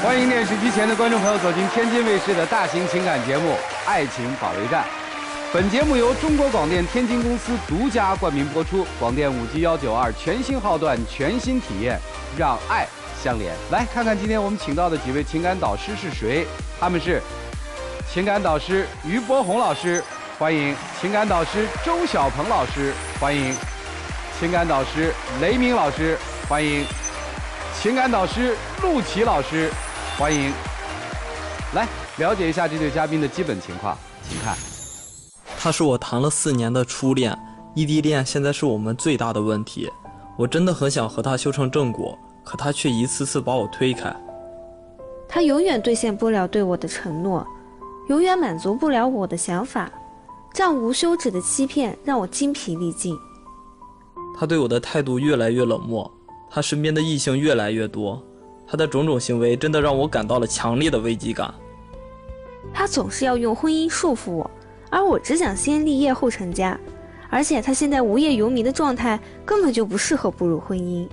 欢迎电视机前的观众朋友走进天津卫视的大型情感节目《爱情保卫战》。本节目由中国广电天津公司独家冠名播出。广电5G192全新号段，全新体验，让爱相连。来看看今天我们请到的几位情感导师是谁？他们是情感导师于波红老师，欢迎；情感导师周小鹏老师，欢迎；情感导师雷鸣老师，欢迎；情感导师陆琪老师，欢迎。来了解一下这对嘉宾的基本情况，请看。他是我谈了4年的初恋，异地恋现在是我们最大的问题。我真的很想和他修成正果，可他却一次次把我推开。他永远兑现不了对我的承诺，永远满足不了我的想法，这样无休止的欺骗让我精疲力尽。他对我的态度越来越冷漠，他身边的异性越来越多，他的种种行为真的让我感到了强烈的危机感。他总是要用婚姻束缚我，而我只想先立业后成家，而且他现在无业游民的状态根本就不适合步入婚姻。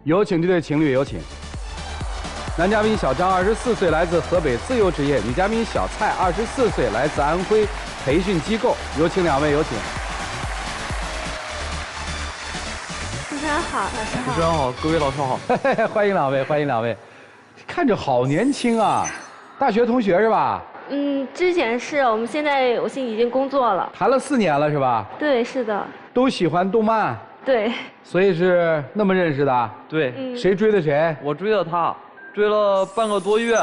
有请这对情侣，有请。男嘉宾小张24岁，来自河北自由职业；女嘉宾小蔡24岁，来自安徽培训机构。有请两位，有请。主持人好，老师好。主持人好，各位老师好。欢迎两位，欢迎两位。看着好年轻啊，大学同学是吧？之前是我们现在我已经工作了。谈了4年了是吧？对，是的。都喜欢动漫。对。所以是那么认识的。对。谁追的谁？我追的他，追了半个多月，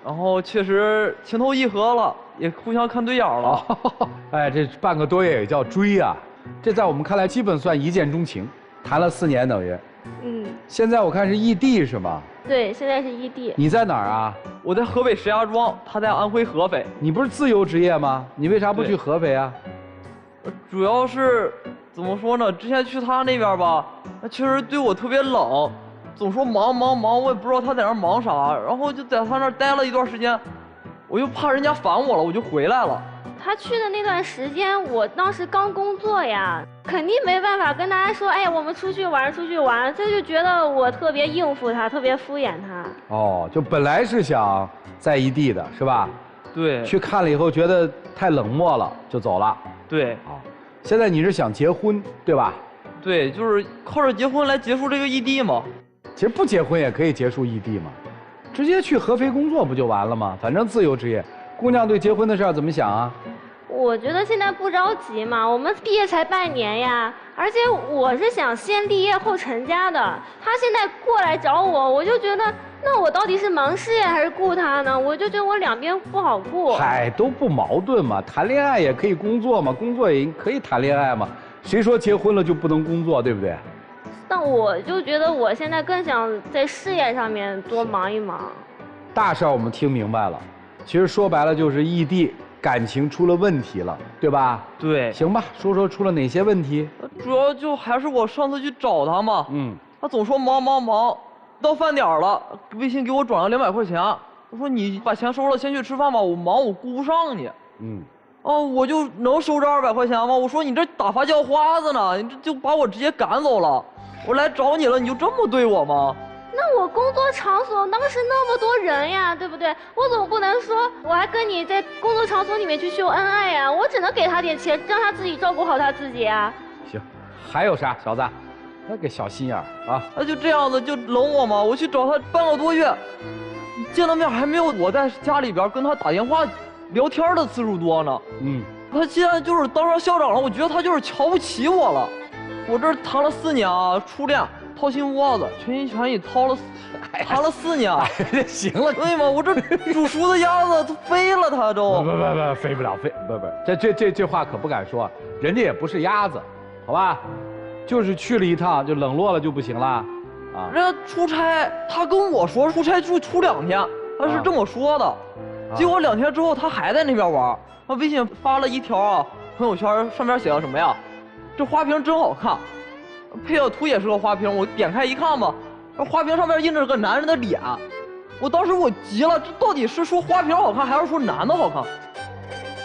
然后确实情投意合了，也互相看对眼了。哎，这半个多月也叫追啊！这在我们看来基本算一见钟情，谈了4年等于。现在我看是异地是吗？对，现在是异地。你在哪儿啊？我在河北石家庄，他在安徽合肥。你不是自由职业吗？你为啥不去合肥啊？主要是怎么说呢？之前去他那边吧，他确实对我特别冷，总说忙忙忙，我也不知道他在那儿忙啥，然后就在他那儿待了一段时间，我又怕人家烦我了，我就回来了。他去的那段时间，我当时刚工作呀，肯定没办法跟大家说，哎，我们出去玩，出去玩。他就觉得我特别应付他，特别敷衍他。哦，就本来是想在异地的，是吧？对。去看了以后，觉得太冷漠了，就走了。对。现在你是想结婚，对吧？对，就是靠着结婚来结束这个异地嘛。其实不结婚也可以结束异地嘛，直接去合肥工作不就完了吗？反正自由职业。姑娘对结婚的事儿怎么想啊？我觉得现在不着急嘛，我们毕业才半年呀，而且我是想先立业后成家的。他现在过来找我，我就觉得，那我到底是忙事业还是顾他呢？我就觉得我两边不好顾。嗨，都不矛盾嘛，谈恋爱也可以工作嘛，工作也可以谈恋爱嘛。谁说结婚了就不能工作，对不对？但我就觉得我现在更想在事业上面多忙一忙。大事我们听明白了，其实说白了就是异地。感情出了问题了，对吧？对。行吧，说说出了哪些问题？主要就还是我上次去找他嘛，他总说忙忙忙，到饭点了，微信给我转了200块钱，我说你把钱收了，先去吃饭吧，我忙我顾不上你。我就能收这200块钱吗？我说你这打发叫花子呢，你这就把我直接赶走了，我来找你了，你就这么对我吗？那我工作场所当时那么多人呀，对不对？我总不能说我还跟你在工作场所里面去秀恩爱呀，我只能给他点钱，让他自己照顾好他自己啊。行，还有啥，小子？那个小心眼儿啊！他就这样子就冷我嘛，我去找他半个多月，见了面还没有我在家里边跟他打电话聊天的次数多呢。他现在就是当上校长了，我觉得他就是瞧不起我了。我这谈了4年啊，初恋。掏心窝子，全心全意谈了4年，行了，对吗？我这煮熟的鸭子都飞了，他都不飞不了，这话可不敢说，人家也不是鸭子，好吧？就是去了一趟就冷落了就不行了，啊！人家出差，他跟我说出差就出2天，他是这么说的，结果2天之后他还在那边玩，他微信发了一条朋友圈，上面写了什么呀？这花瓶真好看。配的图也是个花瓶，我点开一看吧，花瓶上面印着个男人的脸，我当时我急了，这到底是说花瓶好看还是说男的好看，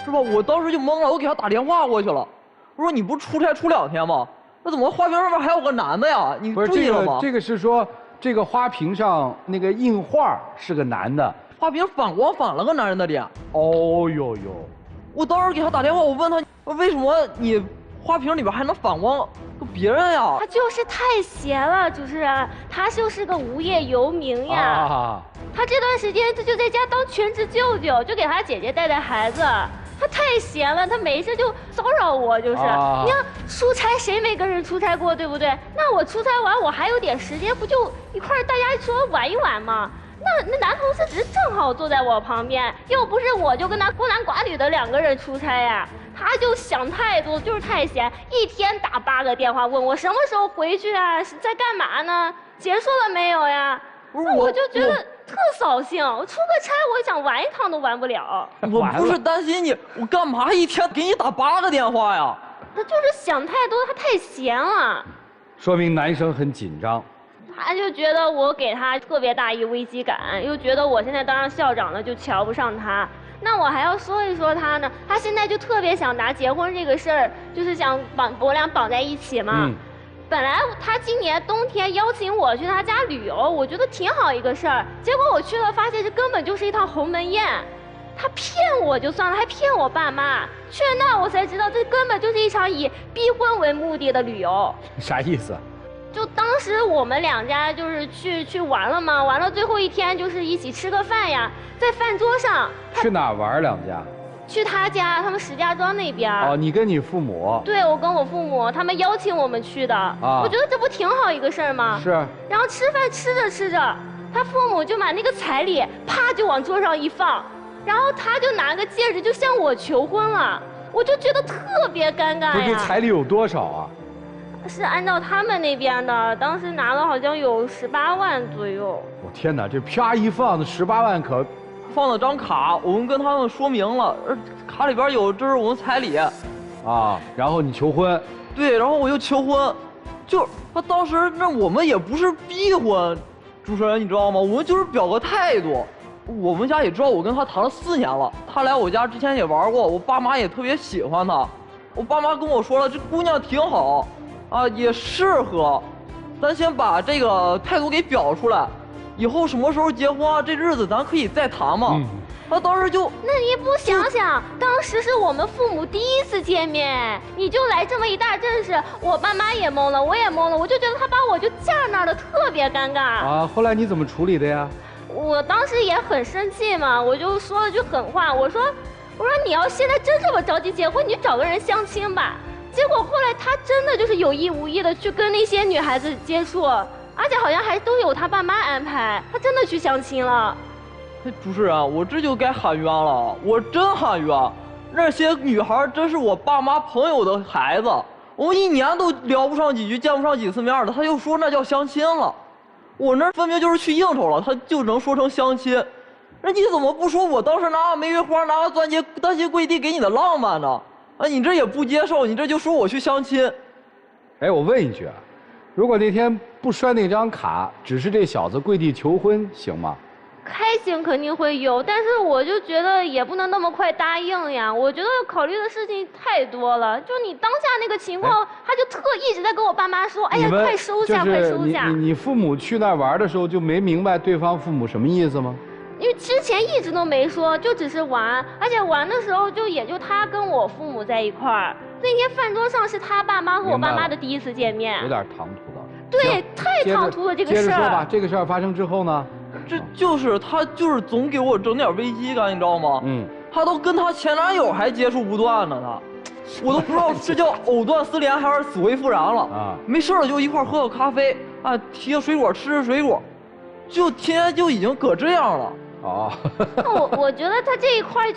是吧？我当时就懵了，我给他打电话过去了，我说你不出差出2天吗？那怎么花瓶上面还有个男的呀？你注意了吗？这个是说这个花瓶上那个印画是个男的。花瓶反光反了个男人的脸。哦呦呦！我当时给他打电话，我问他为什么你花瓶里边还能反光别人呀？他就是太闲了，主持人，他就是个无业游民呀。啊！他这段时间就在家当全职舅舅，就给他姐姐带带孩子。他太闲了，他没事就骚扰我，就是。你看出差，谁没跟人出差过，对不对？那我出差完，我还有点时间，不就一块儿大家说玩一玩吗？那男同事只是正好坐在我旁边，又不是我就跟他孤男寡女的2个人出差呀。他就想太多，就是太闲，一天打8个电话问我什么时候回去啊，在干嘛呢？结束了没有呀？那我就觉得特扫兴。我出个差，我想玩一趟都玩不了。我不是担心你，我干嘛一天给你打8个电话呀？他就是想太多，他太闲了。说明男生很紧张。他就觉得我给他特别大一危机感，又觉得我现在当上校长了就瞧不上他。那我还要说一说他呢，他现在就特别想拿结婚这个事儿，就是想我俩绑在一起嘛。本来他今年冬天邀请我去他家旅游，我觉得挺好一个事儿。结果我去了，发现这根本就是一趟鸿门宴。他骗我就算了，还骗我爸妈。去那我才知道，这根本就是一场以逼婚为目的的旅游。啥意思？就当时我们2家就是去玩了嘛，完了最后一天就是一起吃个饭呀，在饭桌上。去哪儿玩2家？去他家，他们石家庄那边。哦，你跟你父母？对，我跟我父母，他们邀请我们去的。我觉得这不挺好一个事儿吗？是。然后吃饭吃着吃着，他父母就把那个彩礼啪就往桌上一放，然后他就拿个戒指就向我求婚了，我就觉得特别尴尬呀。不是，这彩礼有多少啊？是按照他们那边的，当时拿了好像有18万左右。我天哪，这啪一放，这18万可放了张卡，我们跟他们说明了，卡里边有这是我们彩礼。啊，然后你求婚。对，然后我就求婚，就他当时那我们也不是逼婚，主持人你知道吗？我们就是表个态度。我们家也知道我跟他谈了4年了，他来我家之前也玩过，我爸妈也特别喜欢他。我爸妈跟我说了，这姑娘挺好。啊，也适合，咱先把这个态度给表出来，以后什么时候结婚啊，这日子咱可以再谈嘛。他当时就，那你不想想，当时是我们父母第一次见面，你就来这么一大阵势，我爸妈也懵了，我也懵了，我就觉得他把我就架那儿了，特别尴尬。啊，后来你怎么处理的呀？我当时也很生气嘛，我就说了句狠话，我说你要现在真这么着急结婚，你就找个人相亲吧。结果后来他真的就是有意无意的去跟那些女孩子接触，而且好像还都有他爸妈安排，他真的去相亲了。主持人，我这就该喊冤了，我真喊冤。那些女孩真是我爸妈朋友的孩子，我们1年都聊不上几句，见不上几次面的，他就说那叫相亲了。我那分明就是去应酬了，他就能说成相亲。那你怎么不说我当时拿玫瑰花、拿单膝跪地给你的浪漫呢？啊，你这也不接受，你这就说我去相亲。哎，我问一句啊，如果那天不摔那张卡，只是这小子跪地求婚，行吗？开心肯定会有，但是我就觉得也不能那么快答应呀。我觉得要考虑的事情太多了。就你当下那个情况，他就一直在跟我爸妈说：“哎呀，快收下，快收下。”你父母去那儿玩的时候就没明白对方父母什么意思吗？因为之前一直都没说，就只是玩，而且玩的时候也就他跟我父母在一块儿。那天饭桌上是他爸妈和我爸妈的第一次见面，有点唐突了。对，太唐突了这个事儿。接着说吧，这个事儿发生之后呢？这就是他就是总给我整点危机感，你知道吗？他都跟他前男友还接触不断呢，我都不知道这叫藕断丝连还是死灰复燃了啊！没事了就一块喝个咖啡啊，提个水果吃水果，就天天就已经搁这样了。哦，我觉得他这一块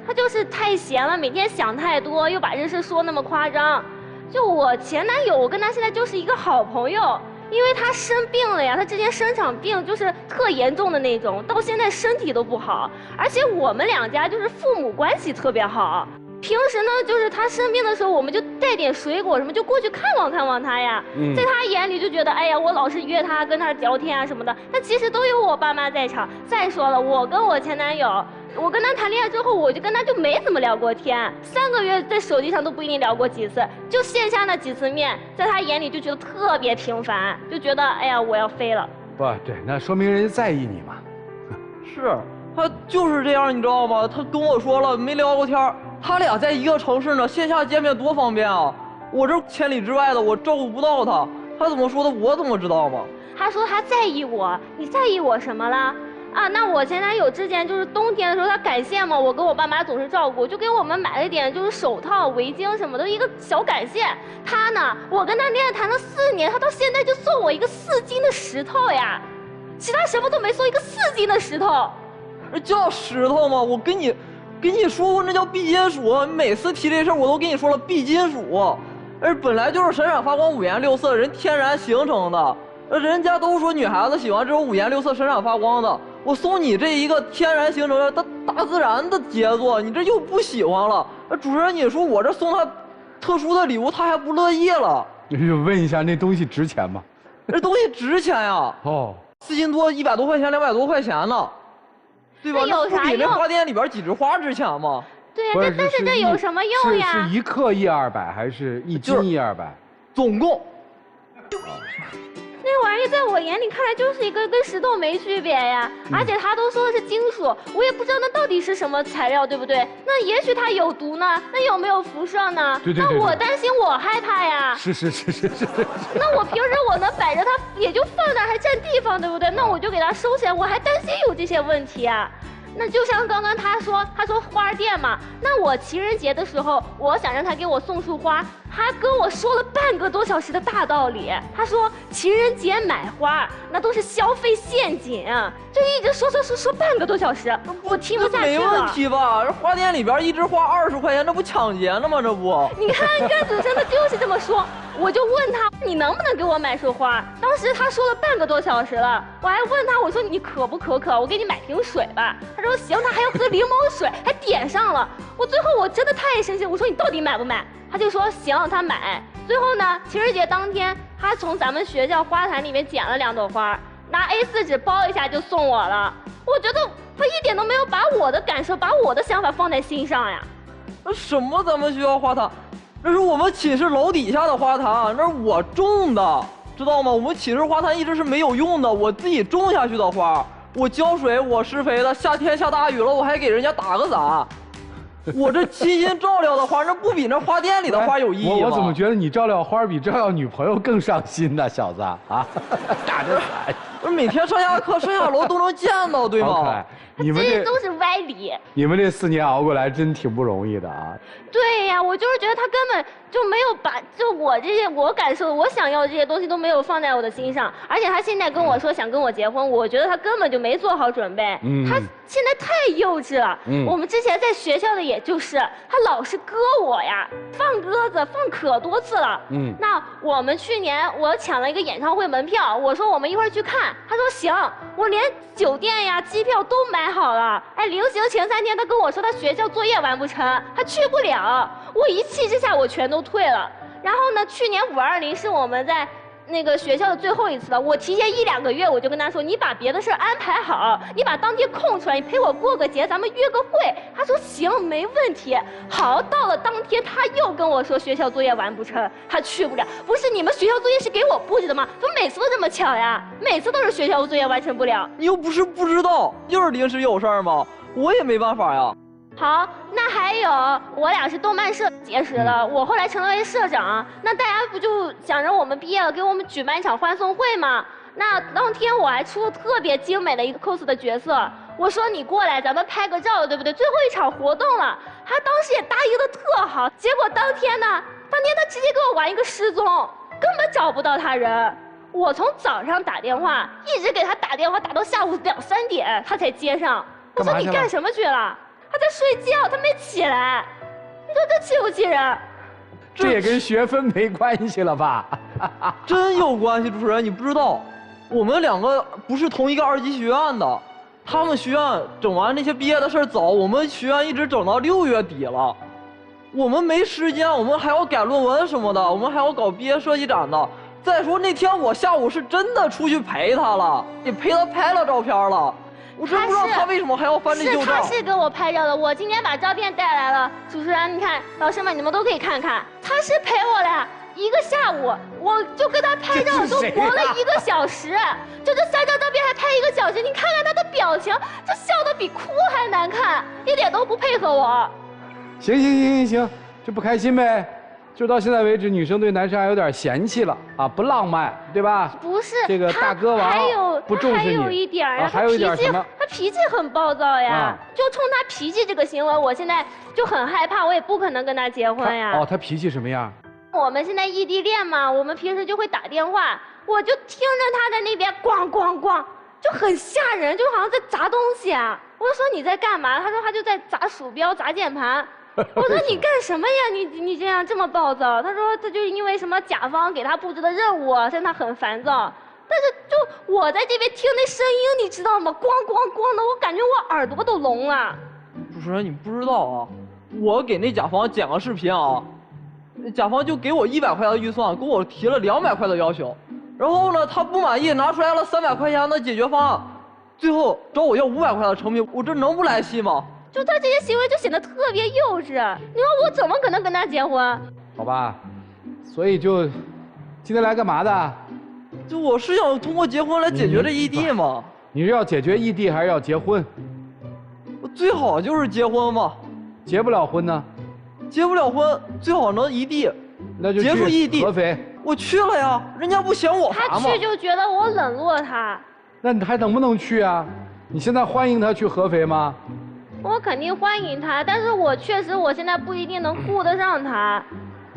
他就是太闲了，每天想太多，又把这事说那么夸张。就我前男友，我跟他现在就是一个好朋友，因为他生病了呀，他之前生场病就是特严重的那种，到现在身体都不好，而且我们2家就是父母关系特别好。平时呢，就是他生病的时候，我们就带点水果什么，就过去看望他呀。在他眼里就觉得，哎呀，我老是约他跟他聊天啊什么的，但其实都有我爸妈在场。再说了，我跟我前男友，我跟他谈恋爱之后，我就跟他就没怎么聊过天，3个月在手机上都不一定聊过几次，就线下那几次面，在他眼里就觉得特别平凡，就觉得哎呀我要飞了。不对，那说明人家在意你嘛。是，他就是这样，你知道吗？他跟我说了，没聊过天，他俩在一个城市呢，线下见面多方便啊！我这千里之外的，我照顾不到他，他怎么说的，我怎么知道嘛？他说他在意我，你在意我什么了？啊，那我前男友之前就是冬天的时候，他感谢嘛，我跟我爸妈总是照顾，就给我们买了一点就是手套、围巾什么的，一个小感谢。他呢，我跟他恋爱谈了4年，他到现在就送我一个4斤的石头呀，其他什么都没送，一个4斤的石头。叫石头吗？我跟你说过，那叫镁金属。每次提这事儿，我都跟你说了，镁金属，本来就是闪闪发光、五颜六色，人天然形成的。人家都说女孩子喜欢这种五颜六色、闪闪发光的。我送你这一个天然形成的大自然的杰作，你这又不喜欢了。主持人，你说我这送他特殊的礼物，他还不乐意了。问一下，那东西值钱吗？这东西值钱呀！哦，4斤多，100多块钱，200多块钱呢，对吧？那有啥用？不比那花店里边几枝花值钱吗？对呀，但是这有什么用呀？是1克100-200，还是1斤100-200？总共。那玩意在我眼里看来就是一个跟石头没区别呀，而且他都说的是金属，我也不知道那到底是什么材料，对不对？那也许它有毒呢，那有没有辐射呢？对。那我担心，我害怕呀。是。那我平时我能摆着它，也就放那还占地方，对不对？那我就给它收起来，我还担心有这些问题啊。那就像刚刚他说花店嘛，那我情人节的时候，我想让他给我送束花，他跟我说了半个多小时的大道理。他说情人节买花那都是消费陷阱，就一直说半个多小时，我听不下去了。没问题吧？这花店里边一枝花20块钱，那不抢劫呢吗？这不？你看主持人他就是这么说，我就问他你能不能给我买束花？当时他说了半个多小时了，我还问他我说你渴不渴？我给你买瓶水吧。他说行，他还要喝柠檬水，还点上了。最后我真的太生气，我说你到底买不买？他就说行，他买。最后呢，情人节当天，他从咱们学校花坛里面捡了2朵花，拿 A4 纸包一下就送我了。我觉得他一点都没有把我的感受、把我的想法放在心上呀。什么咱们学校花坛？那是我们寝室楼底下的花坛，那是我种的，知道吗？我们寝室花坛一直是没有用的，我自己种下去的花，我浇水，我施肥的。夏天下大雨了，我还给人家打个伞。我这悉心照料的花，那不比那花店里的花有意义吗？我怎么觉得你照料花比照料女朋友更上心呢，小子啊！打着伞，每天上下课、上下楼都能见到，对吗？你们这都是歪理。你们这4年熬过来真挺不容易的啊。对呀，我就是觉得他根本就没有把我这些我感受我想要的这些东西都没有放在我的心上，而且他现在跟我说想跟我结婚，我觉得他根本就没做好准备。他现在太幼稚了。我们之前在学校的也就是他老是割我呀，放鸽子放可多次了。那我们去年我抢了一个演唱会门票，我说我们一会儿去看，他说行，我连酒店呀机票都买好了。临行前3天他跟我说他学校作业完不成，他去不了。我一气之下我全都退了。然后呢，去年520是我们在那个学校的最后一次了，我提前1-2个月我就跟他说，你把别的事安排好，你把当天空出来，你陪我过个节，咱们约个会。他说行，没问题。好，到了当天他又跟我说学校作业完不成，他去不了。不是你们学校作业是给我布置的吗？怎么每次都这么巧呀？每次都是学校作业完成不了。你又不是不知道，就是临时有事儿吗？我也没办法呀。好，那还有我俩是动漫社结识的，我后来成了社长，那大家不就想着我们毕业了给我们举办一场欢送会吗？那当天我还出了特别精美的一个 cos 的角色，我说你过来咱们拍个照，对不对？最后一场活动了，他当时也答应的特好，结果当天他直接给我玩一个失踪，根本找不到他人。我从早上打电话一直给他打电话，打到下午2-3点他才接上。我说你干什么去了？他在睡觉，他没起来，你说这气不气人？这也跟学分没关系了吧？真有关系，主持人，你不知道，我们2个不是同一个2级学院的，他们学院整完那些毕业的事早，我们学院一直整到6月底了，我们没时间，我们还要改论文什么的，我们还要搞毕业设计展的。再说那天我下午是真的出去陪他了，也陪他拍了照片了。我真不知道他为什么还要翻这旧照。他是给我拍照的，我今天把照片带来了。主持人，你看，老师们你们都可以看看，他是陪我了。一个下午，我就跟他拍照，都磨了1个小时，就这3张照片还拍1个小时，你看看他的表情，这笑得比哭还难看，一点都不配合我。行，就不开心呗。就到现在为止，女生对男生还有点嫌弃了啊，不浪漫，对吧？不是，这个大哥王不重视你。还有一点啊，还有一点什么？他脾气很暴躁呀，就冲他脾气这个行为，我现在就很害怕，我也不可能跟他结婚呀。哦，他脾气什么样？我们现在异地恋嘛，我们平时就会打电话，我就听着他在那边咣咣咣，就很吓人，就好像在砸东西啊。我说你在干嘛？他说他就在砸鼠标、砸键盘。我说你干什么呀？你这样这么暴躁？他说他就因为什么甲方给他布置的任务，让他很烦躁。但是就我在这边听那声音，你知道吗？咣咣咣的，我感觉我耳朵都聋了。主持人，你不知道啊，我给那甲方剪个视频啊，甲方就给我100块的预算，跟我提了200块的要求，然后呢，他不满意，拿出来了300块钱的解决方案，最后找我要500块的成品，我这能不来气吗？就他这些行为就显得特别幼稚，你说我怎么可能跟他结婚？好吧，所以就今天来干嘛的？就我是想通过结婚来解决这异地嘛。你是要解决异地还是要结婚？我最好就是结婚嘛。结不了婚呢？结不了婚，最好能异地。那就结束异地。合肥。我去了呀，人家不嫌我烦吗？他去就觉得我冷落他。那你还能不能去啊？你现在欢迎他去合肥吗？我肯定欢迎他，但是我确实我现在不一定能顾得上他，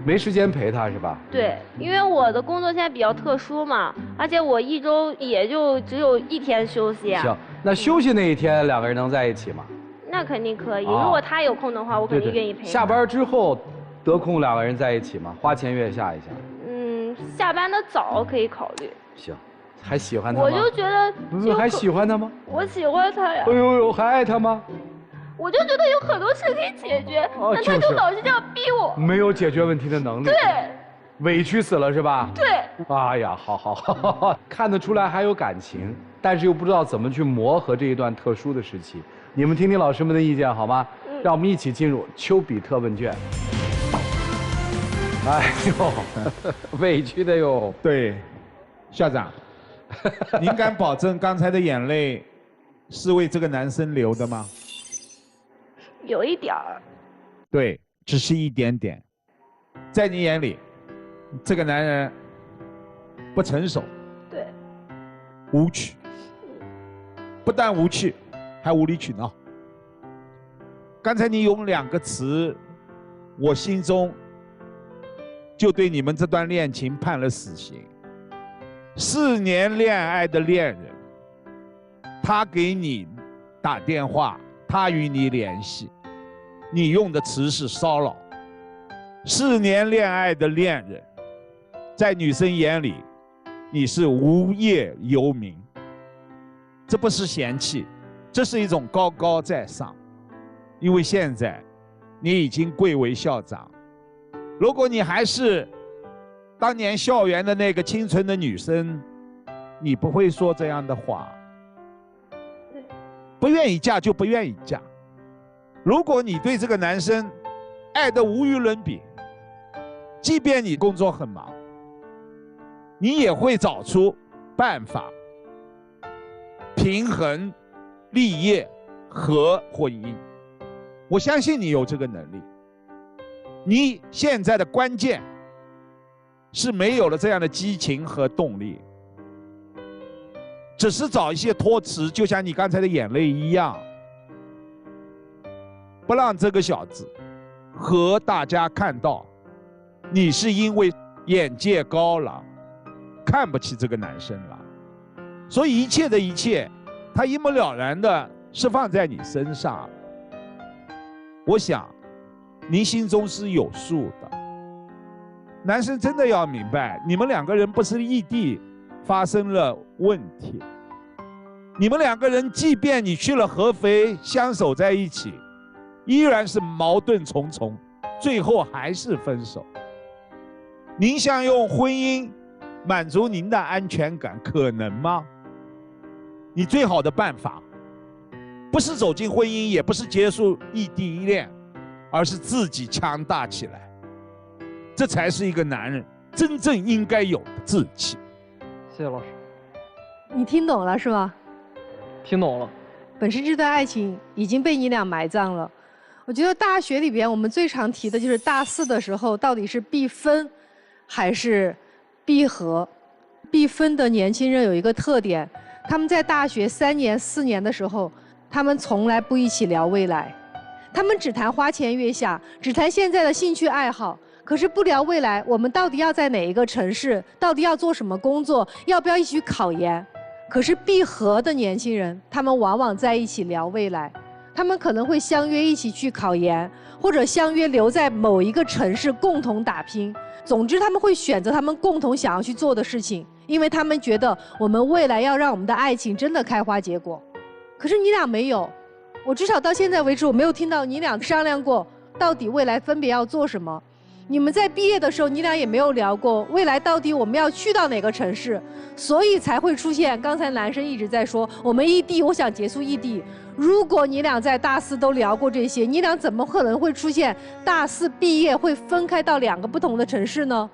没时间陪他是吧？对，因为我的工作现在比较特殊嘛，而且我1周也就只有1天休息啊。行，那休息那一天2个人能在一起吗？那肯定可以，如果他有空的话，我肯定愿意陪他。下班之后得空2个人在一起吗？花前月下一下。下班的早可以考虑。行，还喜欢他吗？我就觉得不是还喜欢他吗？我喜欢他呀。哎呦，还爱他吗？我就觉得有很多事可以解决，但他就老是这样逼我，没有解决问题的能力。对，委屈死了是吧？对。哎呀，好，看得出来还有感情，但是又不知道怎么去磨合这一段特殊的时期。你们听听老师们的意见好吗？让我们一起进入丘比特问卷。哎呦，委屈的哟。对，校长，您敢保证刚才的眼泪是为这个男生流的吗？有一点儿。对，只是一点点。在你眼里，这个男人不成熟。对。无趣。不但无趣，还无理取闹。刚才你用2个词，我心中就对你们这段恋情判了死刑。4年恋爱的恋人，他给你打电话，他与你联系，你用的词是骚扰。4年恋爱的恋人，在女生眼里，你是无业游民。这不是嫌弃，这是一种高高在上。因为现在你已经贵为校长，如果你还是当年校园的那个清纯的女生，你不会说这样的话。不愿意嫁就不愿意嫁。如果你对这个男生爱得无与伦比，即便你工作很忙，你也会找出办法平衡立业和婚姻。我相信你有这个能力。你现在的关键是没有了这样的激情和动力，只是找一些托词，就像你刚才的眼泪一样，不让这个小子和大家看到你是因为眼界高了，看不起这个男生了。所以一切的一切，他一目了然的是放在你身上。我想您心中是有数的。男生真的要明白，你们2个人不是异地发生了问题，你们2个人即便你去了合肥相守在一起，依然是矛盾重重，最后还是分手。您想用婚姻满足您的安全感，可能吗？你最好的办法不是走进婚姻，也不是结束异地恋，而是自己强大起来。这才是一个男人真正应该有的志气。谢谢老师，你听懂了是吧？听懂了。本身这段爱情已经被你俩埋葬了。我觉得大学里边我们最常提的就是大4的时候到底是必分还是必合。必分的年轻人有一个特点，他们在大学3年4年的时候，他们从来不一起聊未来，他们只谈花前月下，只谈现在的兴趣爱好，可是不聊未来，我们到底要在哪一个城市，到底要做什么工作，要不要一起去考研。可是必合的年轻人，他们往往在一起聊未来，他们可能会相约一起去考研，或者相约留在某一个城市共同打拼。总之他们会选择他们共同想要去做的事情，因为他们觉得我们未来要让我们的爱情真的开花结果。可是你俩没有，我至少到现在为止我没有听到你俩商量过到底未来分别要做什么。你们在毕业的时候，你俩也没有聊过未来到底我们要去到哪个城市，所以才会出现刚才男生一直在说我们异地，我想结束异地。如果你俩在大4都聊过这些，你俩怎么可能会出现大4毕业会分开到2个不同的城市呢？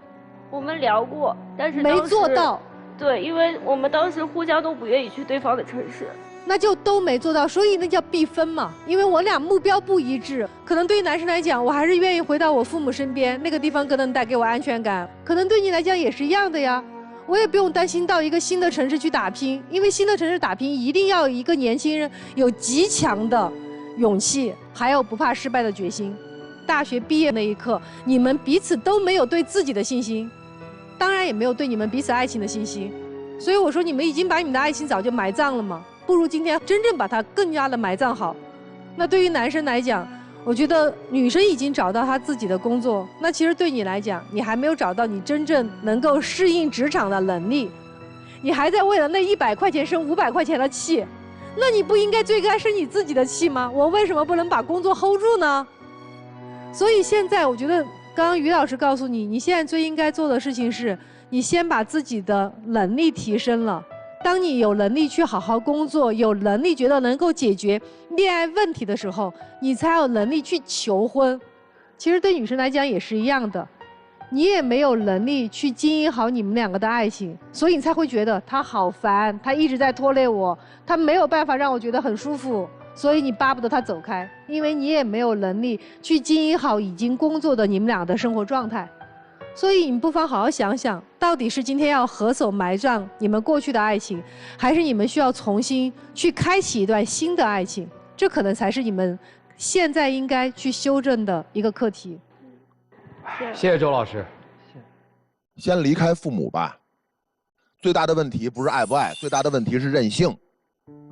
我们聊过，但是没做到。对，因为我们当时互相都不愿意去对方的城市。那就都没做到，所以那叫必分嘛。因为我俩目标不一致，可能对于男生来讲，我还是愿意回到我父母身边，那个地方更能带给我安全感。可能对你来讲也是一样的呀。我也不用担心到一个新的城市去打拼，因为新的城市打拼一定要有一个年轻人有极强的勇气，还有不怕失败的决心。大学毕业那一刻，你们彼此都没有对自己的信心，当然也没有对你们彼此爱情的信心。所以我说，你们已经把你们的爱情早就埋葬了嘛。不如今天真正把它更加的埋葬好。那对于男生来讲，我觉得女生已经找到她自己的工作，那其实对你来讲，你还没有找到你真正能够适应职场的能力，你还在为了那100块钱生500块钱的气，那你不应该最该生你自己的气吗？我为什么不能把工作 hold 住呢？所以现在我觉得，刚刚于老师告诉你，你现在最应该做的事情是，你先把自己的能力提升了。当你有能力去好好工作，有能力觉得能够解决恋爱问题的时候，你才有能力去求婚。其实对女生来讲也是一样的，你也没有能力去经营好你们2个的爱情，所以你才会觉得他好烦，他一直在拖累我，他没有办法让我觉得很舒服，所以你巴不得他走开，因为你也没有能力去经营好已经工作的你们俩的生活状态。所以你不妨好好想想，到底是今天要合手埋葬你们过去的爱情，还是你们需要重新去开启一段新的爱情？这可能才是你们现在应该去修正的一个课题。谢谢周老师。先离开父母吧。最大的问题不是爱不爱，最大的问题是任性。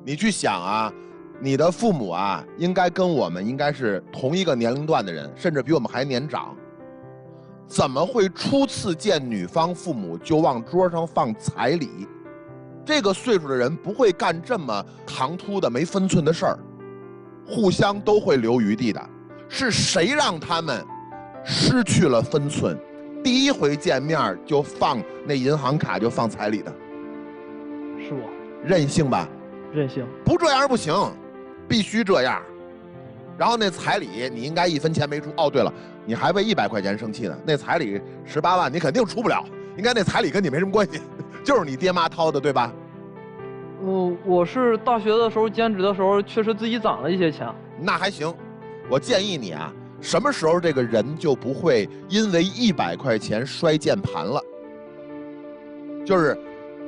你去想啊，你的父母啊，应该跟我们应该是同一个年龄段的人，甚至比我们还年长。怎么会初次见女方父母就往桌上放彩礼？这个岁数的人不会干这么唐突的没分寸的事儿，互相都会留余地的。是谁让他们失去了分寸？第一回见面就放那银行卡就放彩礼的，是我。任性吧？任性。不这样不行，必须这样。然后那彩礼你应该1分钱没出。哦，对了，你还为100块钱生气呢。那彩礼18万你肯定出不了，应该那彩礼跟你没什么关系，就是你爹妈掏的，对吧？我是大学的时候兼职的时候，确实自己攒了一些钱。那还行，我建议你啊，什么时候这个人就不会因为100块钱摔键盘了？就是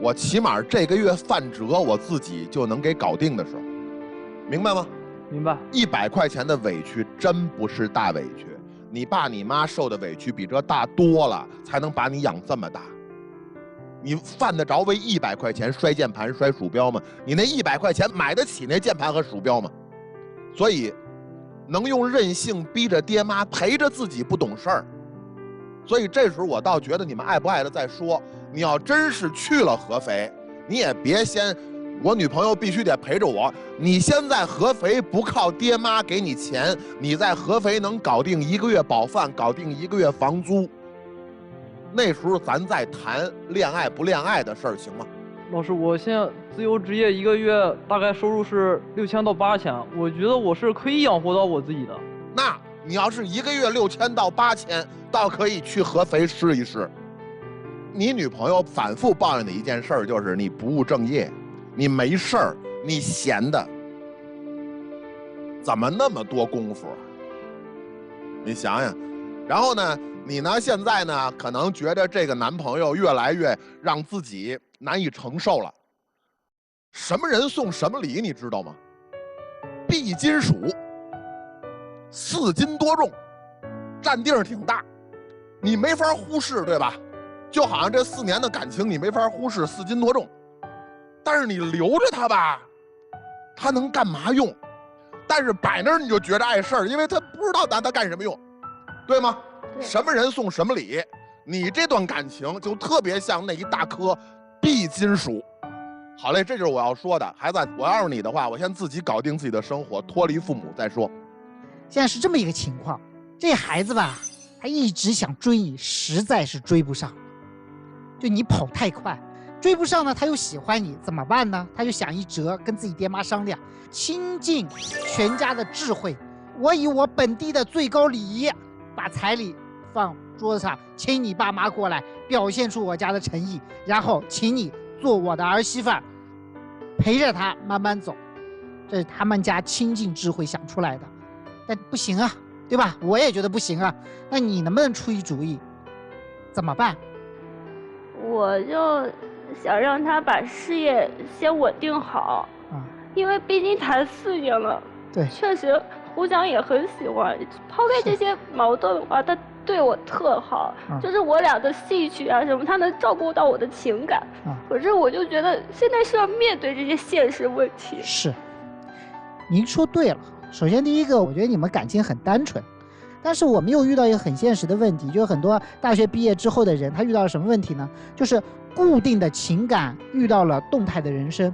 我起码这个月饭辙我自己就能给搞定的时候，明白吗？明白。100块钱的委屈真不是大委屈，你爸你妈受的委屈比这大多了，才能把你养这么大。你犯得着为100块钱摔键盘摔鼠标吗？你那100块钱买得起那键盘和鼠标吗？所以能用任性逼着爹妈陪着自己不懂事儿。所以这时候我倒觉得你们爱不爱的再说。你要真是去了合肥，你也别先我女朋友必须得陪着我。你先在合肥不靠爹妈给你钱，你在合肥能搞定1个月饱饭，搞定1个月房租。那时候咱再谈恋爱不恋爱的事儿，行吗？老师，我现在自由职业1个月大概收入是6000到8000，我觉得我是可以养活到我自己的。那你要是1个月6000到8000，倒可以去合肥试一试。你女朋友反复抱怨的一件事儿就是你不务正业，你没事儿，你闲的，怎么那么多功夫啊？你想想，然后呢，你呢现在呢可能觉得这个男朋友越来越让自己难以承受了。什么人送什么礼，你知道吗？B金属，4斤多重，占地儿挺大，你没法忽视，对吧？就好像这4年的感情，你没法忽视4斤多重，但是你留着它吧，它能干嘛用？但是摆那儿你就觉得碍事儿，因为他不知道它干什么用，对吗？什么人送什么礼，你这段感情就特别像那一大颗 B 金属。好嘞，这就是我要说的。孩子，我要是你的话，我先自己搞定自己的生活，脱离父母再说。现在是这么一个情况，这孩子吧，他一直想追你，实在是追不上，就你跑太快，追不上呢，他又喜欢你，怎么办呢？他就想一辙，跟自己爹妈商量，倾尽全家的智慧，我以我本地的最高礼仪，把彩礼放桌子上，请你爸妈过来，表现出我家的诚意，然后请你做我的儿媳妇儿，陪着他慢慢走。这是他们家倾尽智慧想出来的，但不行啊，对吧？我也觉得不行啊。那你能不能出一主意？怎么办？我就想让他把事业先稳定好，因为毕竟谈4年了，对，确实胡翔也很喜欢。抛开这些矛盾的话，他对我特好，就是我俩的兴趣啊什么，他能照顾到我的情感。可是我就觉得现在是要面对这些现实问题。是，您说对了。首先第一个，我觉得你们感情很单纯，但是我们又遇到一个很现实的问题，就是很多大学毕业之后的人，他遇到了什么问题呢？就是固定的情感遇到了动态的人生。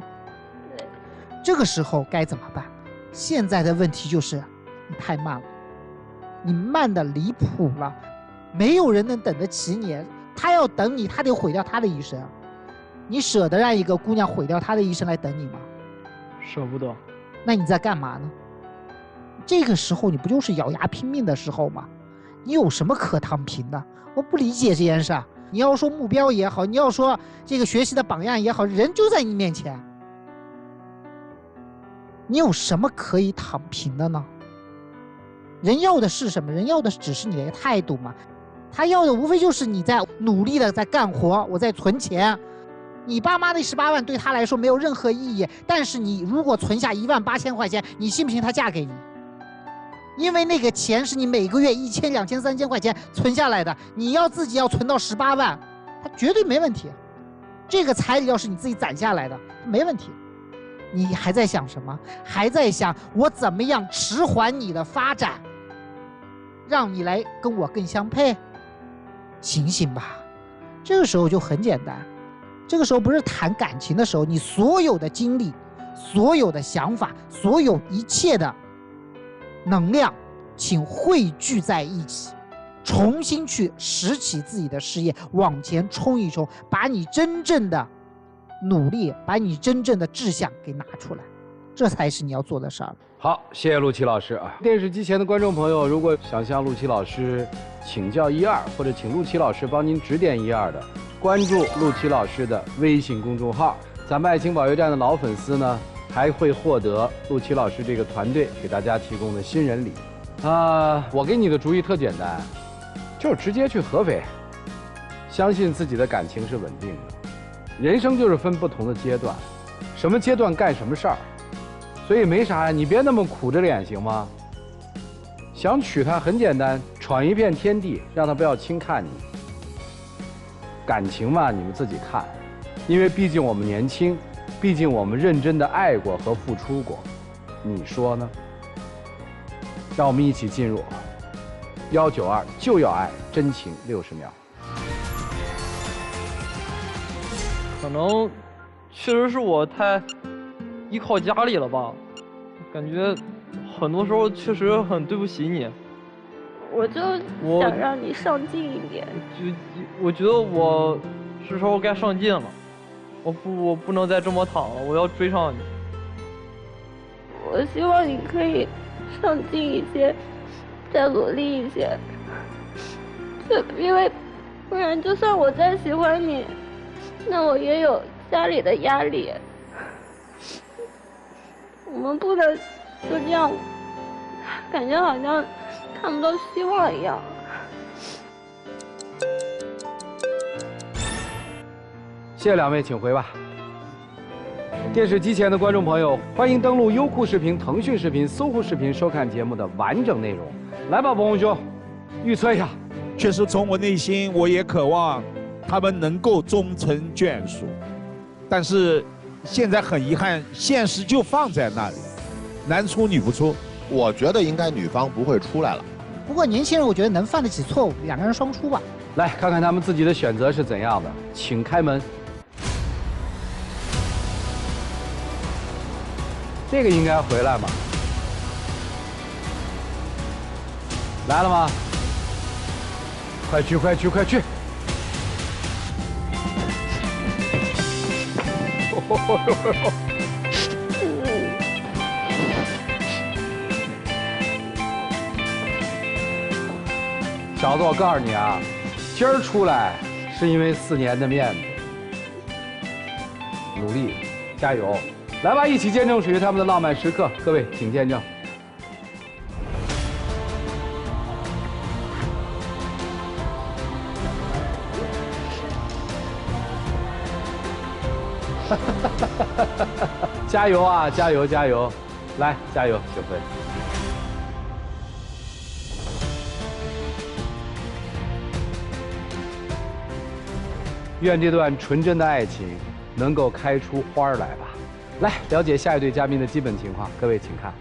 这个时候该怎么办？现在的问题就是你太慢了，你慢得离谱了，没有人能等得起你。他要等你，他得毁掉他的一生。你舍得让一个姑娘毁掉她的一生来等你吗？舍不得。那你在干嘛呢？这个时候你不就是咬牙拼命的时候吗？你有什么可躺平的？我不理解这件事。你要说目标也好，你要说这个学习的榜样也好，人就在你面前，你有什么可以躺平的呢？人要的是什么？人要的只是你的态度嘛。他要的无非就是你在努力的在干活，我在存钱。你爸妈那18万对他来说没有任何意义，但是你如果存下18000块钱，你信不信他嫁给你？因为那个钱是你每个月1000、2000、3000块钱存下来的，你要自己要存到18万，他绝对没问题。这个彩礼要是你自己攒下来的，没问题。你还在想什么？还在想我怎么样迟缓你的发展，让你来跟我更相配？醒醒吧！这个时候就很简单，这个时候不是谈感情的时候，你所有的精力、所有的想法、所有一切的能量，请汇聚在一起，重新去拾起自己的事业，往前冲一冲，把你真正的努力，把你真正的志向给拿出来，这才是你要做的事儿。好，谢谢陆琪老师啊！电视机前的观众朋友，如果想向陆琪老师请教一二，或者请陆琪老师帮您指点一二的，关注陆琪老师的微信公众号。咱们爱情保卫战的老粉丝呢，还会获得陆琪老师这个团队给大家提供的新人礼。我给你的主意特简单，就是直接去合肥，相信自己的感情是稳定的。人生就是分不同的阶段，什么阶段干什么事儿。所以没啥呀，你别那么苦着脸行吗？想娶她很简单，闯一片天地，让她不要轻看你。感情嘛，你们自己看，因为毕竟我们年轻，毕竟我们认真的爱过和付出过，你说呢？让我们一起进入192就要爱真情60秒。可能确实是我太依靠家里了吧，感觉很多时候确实很对不起你。我就想让你上进一点。我觉得我是时候该上进了，我不能再这么躺了，我要追上你。我希望你可以上进一些，再努力一些。因为不然就算我再喜欢你，那我也有家里的压力。我们不能就这样，感觉好像看不到希望一样。谢谢2位，请回吧。电视机前的观众朋友，欢迎登录优酷视频、腾讯视频、搜狐视频收看节目的完整内容。来吧，博红兄，预测一下。确实，从我内心，我也渴望他们能够终成眷属，但是现在很遗憾，现实就放在那里，男出女不出。我觉得应该女方不会出来了。不过年轻人，我觉得能犯得起错误，两个人双出吧。来看看他们自己的选择是怎样的，请开门。这个应该回来吗？来了吗？快去快去快去！小子，我告诉你啊，今儿出来是因为4年的面子，努力，加油！来吧，一起见证属于他们的浪漫时刻，各位请见证。加油啊，加油加油！来，加油，小飞！愿这段纯真的爱情能够开出花来吧。来，了解下一对嘉宾的基本情况，各位请看。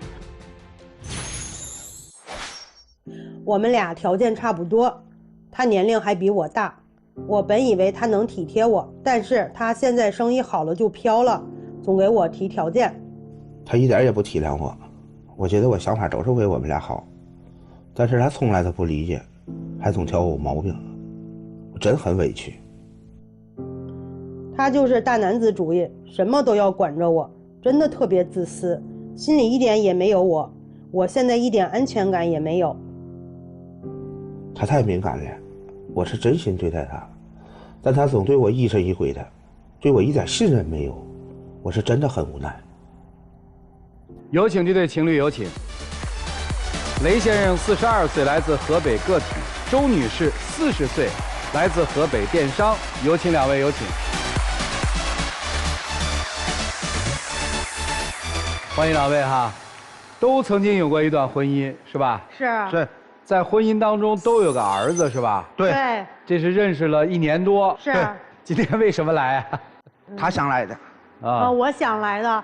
我们俩条件差不多，他年龄还比我大。我本以为他能体贴我，但是他现在生意好了就飘了，总给我提条件。他一点也不体谅我，我觉得我想法都是为我们俩好，但是他从来都不理解，还总挑我毛病，我真很委屈。他就是大男子主义，什么都要管着我，真的特别自私，心里一点也没有我，我现在一点安全感也没有。他太敏感了，我是真心对待他，但他总对我疑神疑鬼的，对我一点信任没有，我是真的很无奈。有请这对情侣，有请。雷先生42岁，来自河北个体；周女士40岁，来自河北电商。有请2位，有请。欢迎2位哈，都曾经有过一段婚姻，是吧？是。在婚姻当中都有个儿子，是吧？对。这是认识了1年多。是。今天为什么来啊？他想来的。啊，我想来的。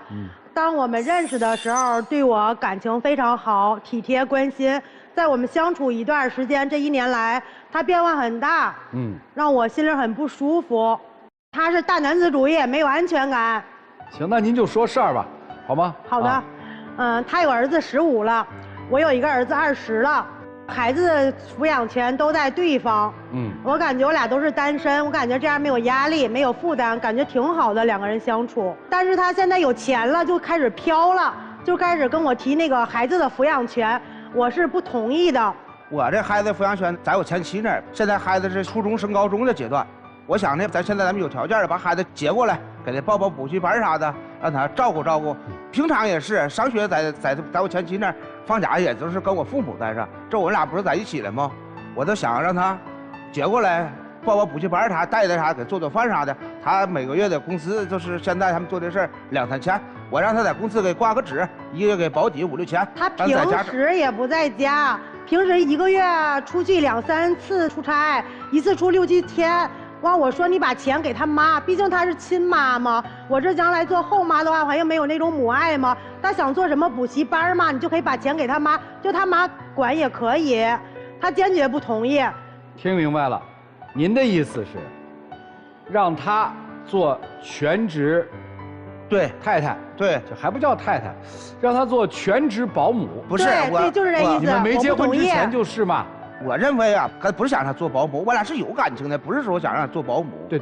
当我们认识的时候，对我感情非常好，体贴关心。在我们相处一段时间，这1年来，他变化很大，让我心里很不舒服。他是大男子主义，没有安全感。行，那您就说事儿吧，好吗？好的。他有儿子15了，我有一个儿子20了，孩子抚养权都在对方。我感觉我俩都是单身，我感觉这样没有压力，没有负担，感觉挺好的2个人相处。但是他现在有钱了，就开始飘了，就开始跟我提那个孩子的抚养权，我是不同意的。我这孩子抚养权在我前妻那儿，现在孩子是初中升高中的阶段，我想呢，现在咱们有条件把孩子接过来，给他报补习班啥的，让他照顾照顾。平常也是上学在我前妻那儿，放假也就是跟我父母在这，这我们俩不是在一起了吗？我都想让他接过来报补习班啥，带啥，给做饭啥的。他每个月的工资就是现在他们做的事儿2、3千，我让他在公司给挂个纸，1个月给保底5、6千。他平时也不在家，平时1个月出去2、3次出差，1次出6、7天。完，我说你把钱给他妈，毕竟他是亲妈嘛。我这将来做后妈的话，还又没有那种母爱嘛。他想做什么补习班嘛，你就可以把钱给他妈，就他妈管也可以。他坚决不同意。听明白了，您的意思是，让他做全职，对太太，对，这还不叫太太，让他做全职保姆。不是对，就是这意思。你们没结婚之前就是嘛。我认为啊，不是想让他做保姆，我俩是有感情的，不是说想让他做保姆。对，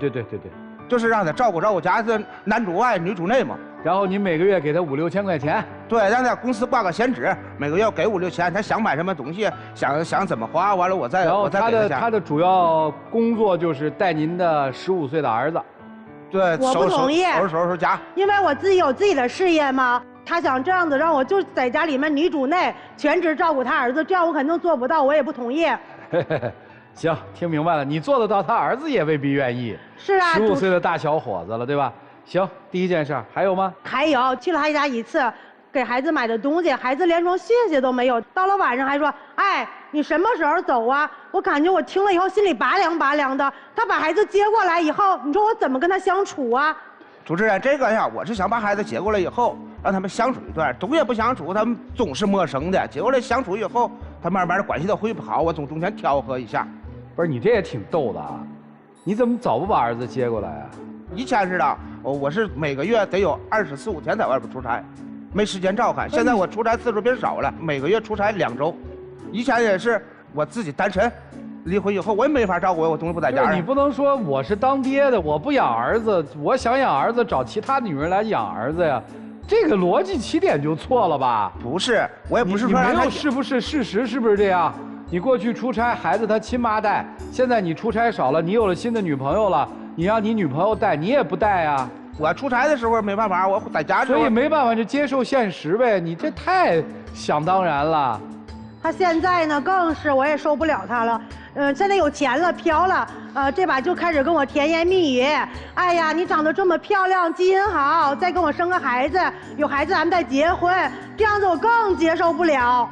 就是让他照顾家，这男主外女主内嘛。然后你每个月给他5、6千块钱。对，让他公司挂个闲纸，每个月给5、6千，他想买什么东西，想怎么花，完了我再然后给他的主要工作就是带您的15岁的儿子。对，我不同意，收家。因为我自己有自己的事业嘛。他想这样子让我就在家里面女主内全职照顾他儿子，这样我肯定做不到，我也不同意。行，听明白了，你做得到，他儿子也未必愿意。是啊，15岁的大小伙子了，对吧？行，第一件事还有吗？还有，去了他家一次，给孩子买的东西，孩子连声谢谢都没有。到了晚上还说：“哎，你什么时候走啊？”我感觉我听了以后心里拔凉拔凉的。他把孩子接过来以后，你说我怎么跟他相处啊？主持人，这个呀，我是想把孩子接过来以后，让他们相处一段，总也不相处，他们总是陌生的。接过来相处以后，他慢慢的关系都会好，我从中间调和一下。不是你这也挺逗的啊，你怎么早不把儿子接过来啊？以前是的，我是每个月得有24、15天在外边出差，没时间照看。现在我出差次数变少了，每个月出差2周。以前也是我自己单身，离婚以后我也没法照顾我东西不在家。你不能说我是当爹的，我不养儿子，我想养儿子找其他女人来养儿子呀，这个逻辑起点就错了吧？不是，我也不是说你没有是不是事实是不是这样？你过去出差，孩子他亲妈带，现在你出差少了，你有了新的女朋友了，你让你女朋友带，你也不带呀？我出差的时候没办法，我在家。所以没办法就接受现实呗，你这太想当然了。他现在呢更是，我也受不了他了。现在有钱了，飘了，这把就开始跟我甜言蜜语。哎呀，你长得这么漂亮，基因好，再跟我生个孩子，有孩子咱们再结婚，这样子我更接受不了。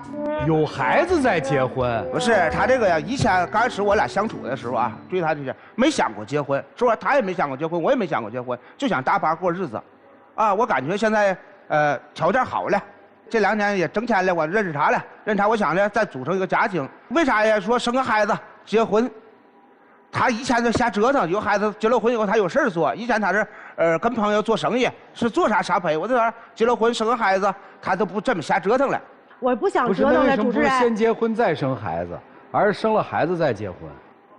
有孩子再结婚？不是他这个呀，以前刚开始我俩相处的时候啊，对他这些没想过结婚，说他也没想过结婚，我也没想过结婚，就想搭把过日子，啊，我感觉现在条件好了。这2年也挣钱了，我认识他了，认识他，我想着再组成一个家庭。为啥呀？说生个孩子、结婚，他以前就瞎折腾。有孩子结了婚以后，他有事儿做。以前他是跟朋友做生意，是做啥赔。我这边结了婚生个孩子，他都不这么瞎折腾了。我不想折腾了，主持人。不是先结婚再生孩子，而是生了孩子再结婚？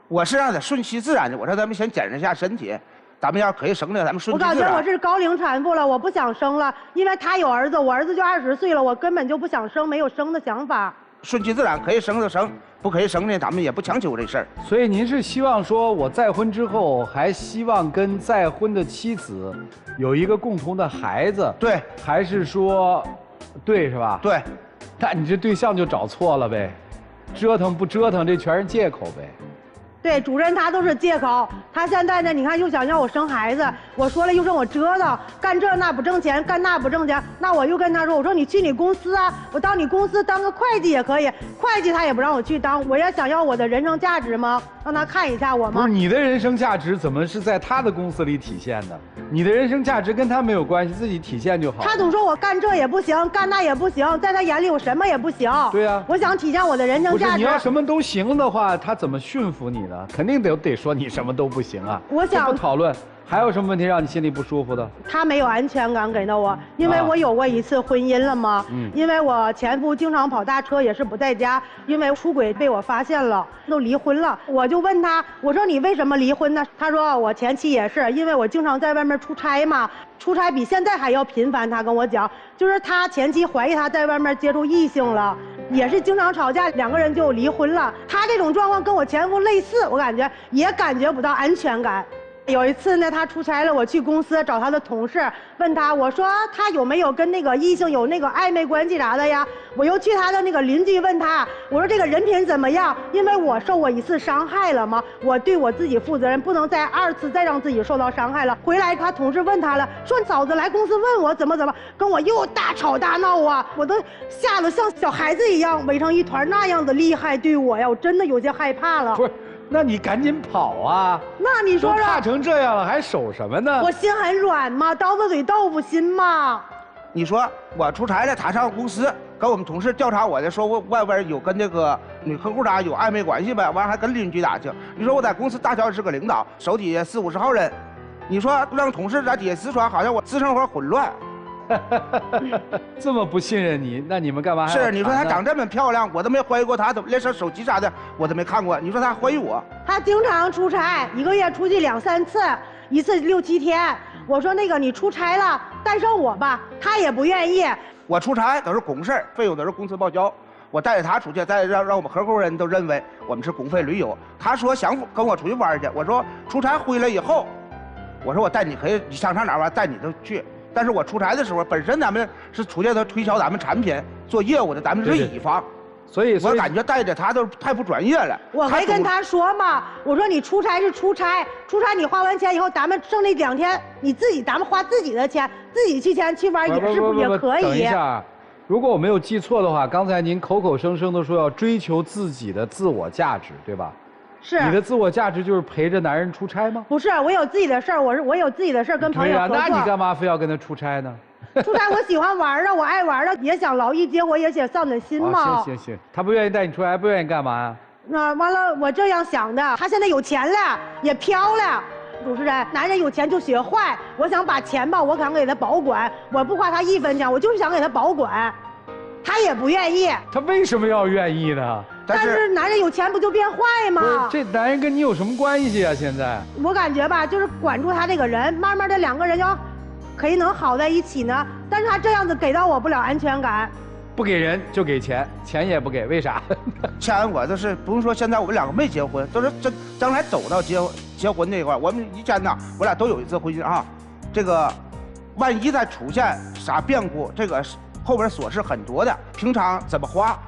我是让他顺其自然的。我说咱们先检查一下身体。咱们要可以生的，咱们顺其自然。我感觉我这是高龄产妇了，我不想生了，因为他有儿子，我儿子就20岁了，我根本就不想生，没有生的想法。顺其自然，可以生就生，不可以生呢，咱们也不强求这事儿。所以您是希望说，我再婚之后，还希望跟再婚的妻子有一个共同的孩子？对，还是说，对是吧？对，那你这对象就找错了呗，折腾不折腾，这全是借口呗。对，主任他都是借口。他现在呢，你看又想让我生孩子，我说了又让我折腾，干这那不挣钱，干那不挣钱。那我又跟他说，我说你去你公司啊，我到你公司当个会计也可以。会计他也不让我去当，我也想要我的人生价值吗？让他看一下我吗？不是你的人生价值怎么是在他的公司里体现的？你的人生价值跟他没有关系，自己体现就好。他总说我干这也不行，干那也不行，在他眼里我什么也不行。对呀，我想体现我的人生价值。不是你要什么都行的话，他怎么驯服你呢？肯定得说你什么都不行啊。我想不讨论，还有什么问题让你心里不舒服的？他没有安全感给到我，因为我有过一次婚姻了嘛。因为我前夫经常跑大车，也是不在家，因为出轨被我发现了，都离婚了。我就问他，我说你为什么离婚呢？他说我前妻也是，因为我经常在外面出差嘛，出差比现在还要频繁。他跟我讲，就是他前妻怀疑他在外面接触异性了，也是经常吵架，2个人就离婚了。他这种状况跟我前夫类似，我感觉也感觉不到安全感。有一次呢，他出差了，我去公司找他的同事，问他，我说他有没有跟那个异性有那个暧昧关系啥的呀？我又去他的那个邻居问他，我说这个人品怎么样？因为我受过一次伤害了嘛，我对我自己负责任，不能再2次再让自己受到伤害了。回来他同事问他了，说嫂子来公司问我怎么，跟我又大吵大闹啊，我都吓得像小孩子一样围成一团，那样的厉害对我呀，我真的有些害怕了。不是。那你赶紧跑啊！那你说都怕成这样了，还守什么呢？我心很软嘛，刀子嘴豆腐心嘛。你说我出差了，他上公司跟我们同事调查我的，说我外边有跟那个女客户啥有暧昧关系呗，完还跟邻居打听。你说我在公司大小是个领导，手底下40、50号人，你说让同事在底下直传，好像我私生活混乱。这么不信任你，那你们干嘛还要谈呢？是你说她长这么漂亮，我都没怀疑过她，连手机啥的我都没看过。你说她怀疑我？她经常出差，1个月出去2、3次，1次6、7天。我说那个你出差了，带上我吧，他也不愿意。我出差都是公事儿，费用都是公司报销。我带着他出去，再让我们合伙人都认为我们是公费旅游。他说想跟我出去玩去，我说出差回来以后，我说我带你可以，你想上哪儿玩带你都去。但是我出差的时候，本身咱们是出去的推销咱们产品、做业务的，咱们是乙方。所以我感觉带着他都太不专业了。我没跟他说嘛，我说你出差是出差，你花完钱以后，咱们剩那2天，咱们花自己的钱，自己去玩也可以。等一下，如果我没有记错的话，刚才您口口声声的说要追求自己的自我价值，对吧？是。你的自我价值就是陪着男人出差吗？不是，我有自己的事儿，我有自己的事儿跟朋友合作。那你干嘛非要跟他出差呢？出差我喜欢玩啊，我爱玩啊，也想劳逸结合，也想丧点心嘛。行，他不愿意带你出来，还不愿意干嘛呀？那完了，我这样想的，他现在有钱了，也飘了。主持人，男人有钱就学坏，我想把钱吧，我想给他保管，我不花他1分钱，我就是想给他保管，他也不愿意。他为什么要愿意呢？但是男人有钱不就变坏吗？这男人跟你有什么关系啊？现在我感觉吧，就是管住他这个人，慢慢的2个人要。可以能好在一起呢，但是他这样子给到我不了安全感，不给人就给钱，钱也不给，为啥？钱我都是不用说，现在我们2个没结婚，都是将来走到结婚那一块，我们以前呢，我俩都有一次婚姻啊，这个万一再出现啥变故，这个后边琐事很多的，平常怎么花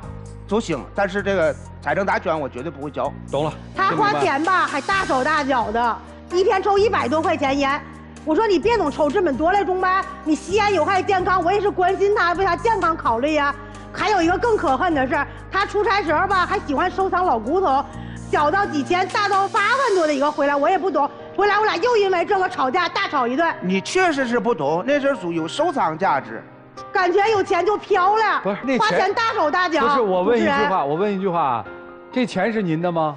都行，但是这个财政大权我绝对不会交。懂了。他花钱吧还大手大脚的，一天抽100多块钱烟。我说你别总抽这么多了，中班，你吸烟有害健康，我也是关心他，为他健康考虑呀。还有一个更可恨的是，他出差时候吧，还喜欢收藏老古董，小到几千，大到8万多的一个回来，我也不懂。回来我俩又因为这个吵架，大吵一顿。你确实是不懂，那是属于收藏价值。感觉有钱就飘了，不是那花钱大手大脚。不是，我问一句话，这钱是您的吗？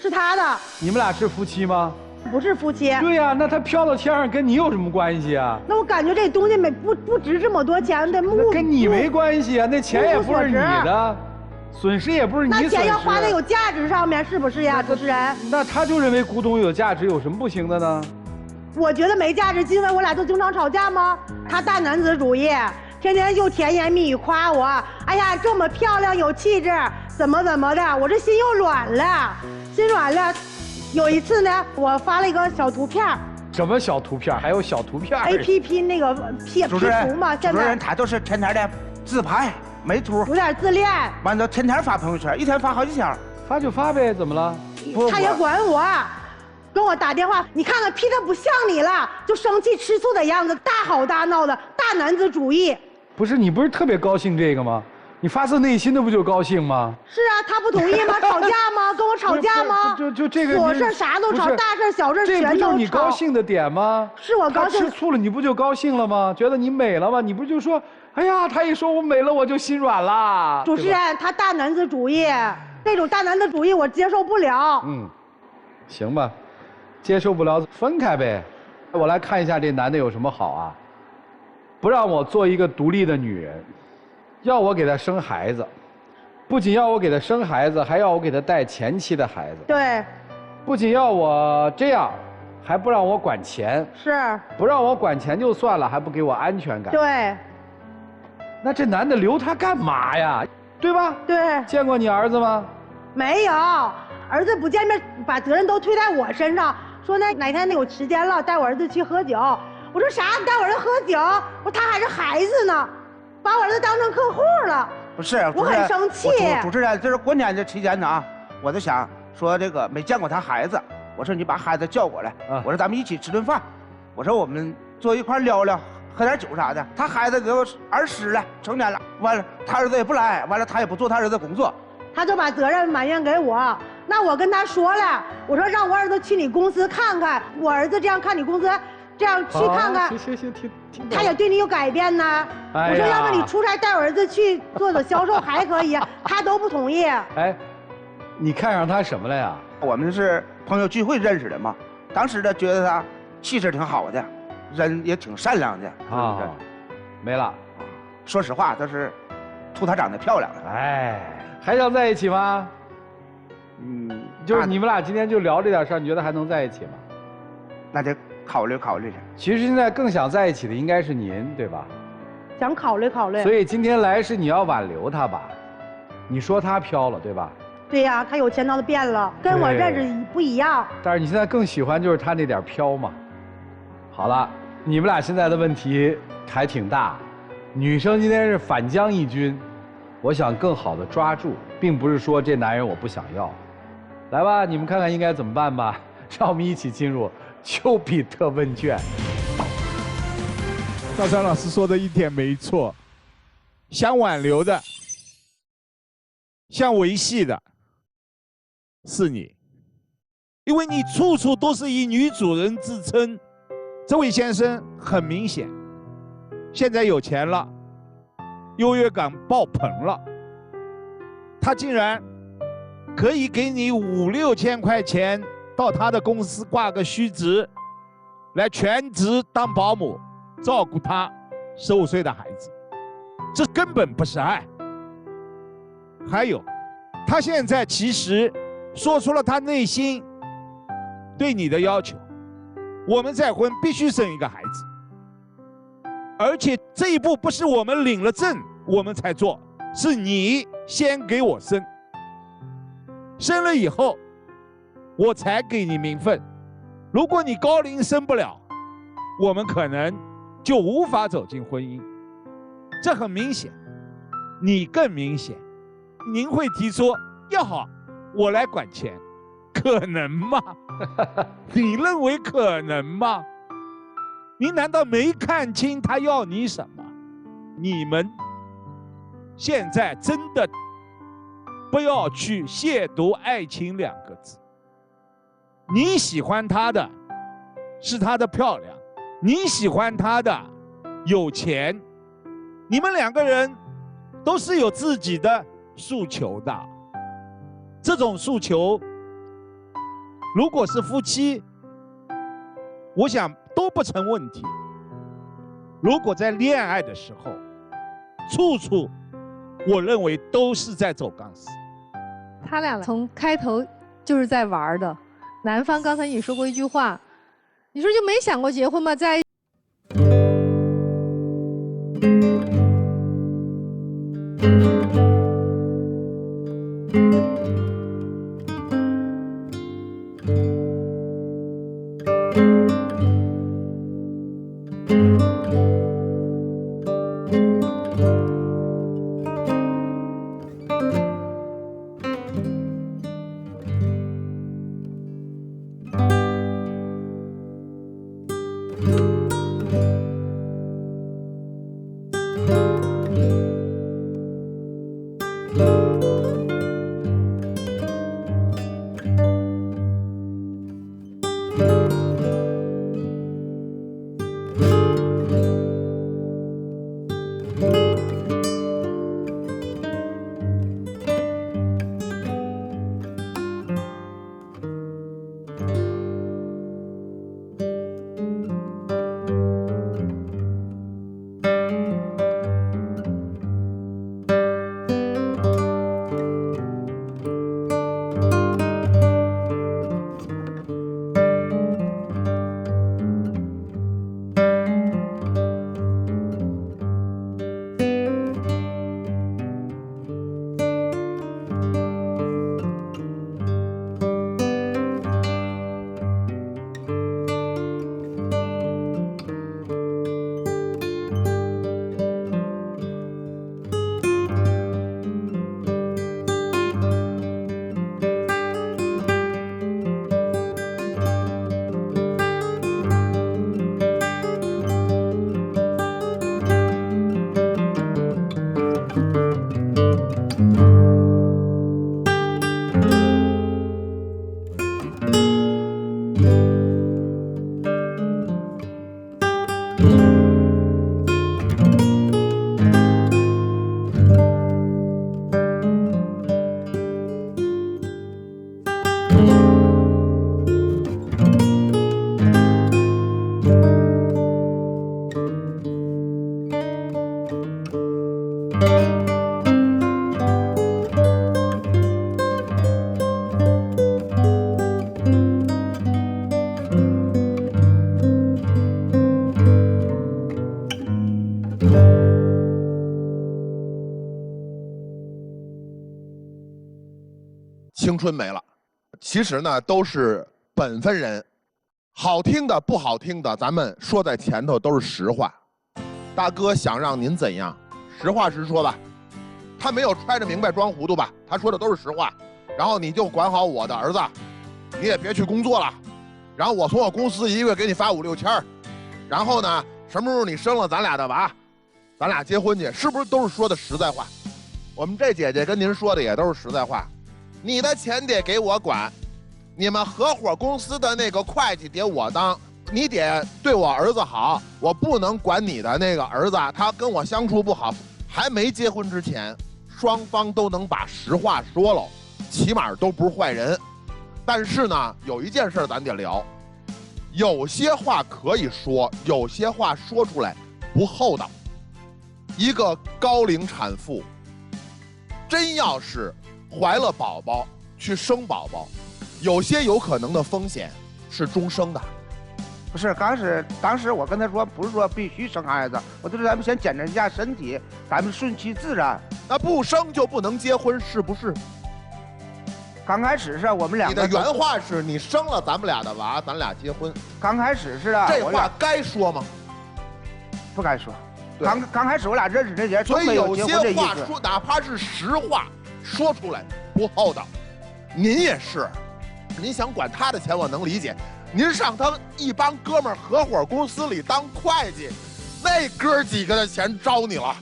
是他的。你们俩是夫妻吗？不是夫妻。对呀，那他飘到天上跟你有什么关系啊？那我感觉这东西不值这么多钱的，跟你没关系啊，那钱也不是你的，损失也不是你损失。那钱要花在有价值上面，是不是呀，主持人？那他就认为古董有价值，有什么不行的呢？我觉得没价值，因为我俩都经常吵架吗？他大男子主义，天天就甜言蜜语夸我，哎呀，这么漂亮有气质，怎么的，我这心又软了，有一次呢，我发了一个小图片。什么小图片？还有小图片 ？APP 那个 P 图嘛，现在。主持人他都是天天的自拍美图，有点自恋。完了天天发朋友圈，一天发好几条。发就发呗，怎么了？他也管我，跟我打电话，你看看 P 的不像你了，就生气吃醋的样子，大吼大闹的，大男子主义。不是你不是特别高兴这个吗？你发自内心的不就高兴吗？是啊，他不同意吗？吵架吗？跟我吵架吗？就这个琐事啥都吵，大事小事全都吵。这不就是你高兴的点吗？是我高兴。他吃醋了，你不就高兴了吗？觉得你美了吗？你不就说，哎呀，他一说我美了，我就心软了。主持人，他大男子主义，那种大男子主义我接受不了。行吧，接受不了分开呗。我来看一下这男的有什么好啊？不让我做一个独立的女人。要我给他生孩子，不仅要我给他生孩子，还要我给他带前妻的孩子。对，不仅要我这样，还不让我管钱。是。不让我管钱就算了，还不给我安全感。对。那这男的留他干嘛呀？对吧？对。见过你儿子吗？没有，儿子不见面，把责任都推在我身上，说哪天有时间了带我儿子去喝酒。我说啥？你带我儿子喝酒？我说他还是孩子呢。把我儿子当成客户了，不是，我很生气。主持人，这是过年这期间呢啊，我就想说这个没见过他孩子，我说你把孩子叫过来，我说咱们一起吃顿饭，我说我们坐一块聊聊，喝点酒啥的。他孩子都20了，成年了，完了他儿子也不来，完了他也不做他儿子工作，他就把责任埋怨给我。那我跟他说了，我说让我儿子去你公司看看，我儿子这样看你公司。这样去看看，行，他也对你有改变呢。我说要不你出差带我儿子去做销售还可以，他都不同意。哎，你看上他什么了呀？我们是朋友聚会认识的嘛，当时呢觉得他气质挺好的，人也挺善良的啊。没了，说实话，都是图他长得漂亮的。哎，还想在一起吗？就是你们俩今天就聊这点事儿，你觉得还能在一起吗？那就考虑考虑去。其实现在更想在一起的应该是您，对吧？想考虑考虑。所以今天来是你要挽留他吧？你说他飘了，对吧？对呀，他有钱他都变了，跟我认识不一样。但是你现在更喜欢就是他那点飘嘛。好了，你们俩现在的问题还挺大，女生今天是反将一军，我想更好的抓住，并不是说这男人我不想要。来吧，你们看看应该怎么办吧。让我们一起进入丘比特问卷。赵川老师说的一点没错，想挽留的、想维系的，是你，因为你处处都是以女主人自称。这位先生很明显，现在有钱了，优越感爆棚了，他竟然可以给你5、6千块钱到他的公司挂个虚职，来全职当保姆，照顾他15岁的孩子，这根本不是爱。还有，他现在其实说出了他内心对你的要求：我们再婚必须生一个孩子，而且这一步不是我们领了证我们才做，是你先给我生，生了以后我才给你名分。如果你高龄生不了，我们可能就无法走进婚姻。这很明显，你更明显。您会提出要好，我来管钱，可能吗？你认为可能吗？您难道没看清他要你什么？你们现在真的不要去亵渎爱情2个字。你喜欢他的是他的漂亮，你喜欢他的有钱，你们2个人都是有自己的诉求的。这种诉求如果是夫妻，我想都不成问题。如果在恋爱的时候，处处我认为都是在走钢丝。他俩从开头就是在玩的。男方刚才你说过一句话，你说就没想过结婚吗？在青春没了。其实呢，都是本分人，好听的不好听的，咱们说在前头都是实话。大哥想让您怎样，实话实说吧。他没有揣着明白装糊涂吧？他说的都是实话。然后你就管好我的儿子，你也别去工作了。然后我从我公司一个月给你发5、6千。然后呢，什么时候你生了咱俩的娃，咱俩结婚去，是不是都是说的实在话？我们这姐姐跟您说的也都是实在话。你的钱得给我管，你们合伙公司的那个会计得我当，你得对我儿子好，我不能管你的那个儿子，他跟我相处不好。还没结婚之前，双方都能把实话说了，起码都不是坏人。但是呢，有一件事咱得聊，有些话可以说，有些话说出来不厚道。一个高龄产妇，真要是怀了宝宝去生宝宝，有些有可能的风险是终生的。不是，当时我跟他说，不是说必须生孩子，我就说咱们先检查一下身体，咱们顺其自然。那不生就不能结婚，是不是？刚开始是我们两个。你的原话是你生了咱们俩的娃，咱俩结婚。刚开始是啊。这话该说吗？不该说。刚开始我俩认识这些，所以有些话说，哪怕是实话，说出来不厚道。您也是，您想管他的钱，我能理解。您上他一帮哥们儿合伙公司里当会计，那哥几个的钱招你了，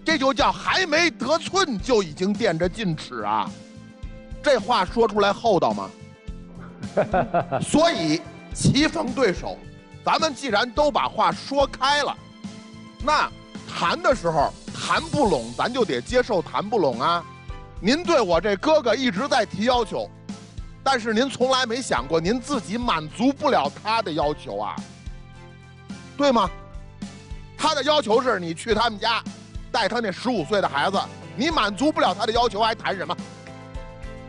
这就叫还没得寸就已经惦着进尺啊！这话说出来厚道吗？所以棋逢对手，咱们既然都把话说开了，那谈的时候谈不拢，咱就得接受谈不拢啊。您对我这哥哥一直在提要求，但是您从来没想过您自己满足不了他的要求啊，对吗？他的要求是你去他们家带他那15岁的孩子，你满足不了他的要求还谈什么？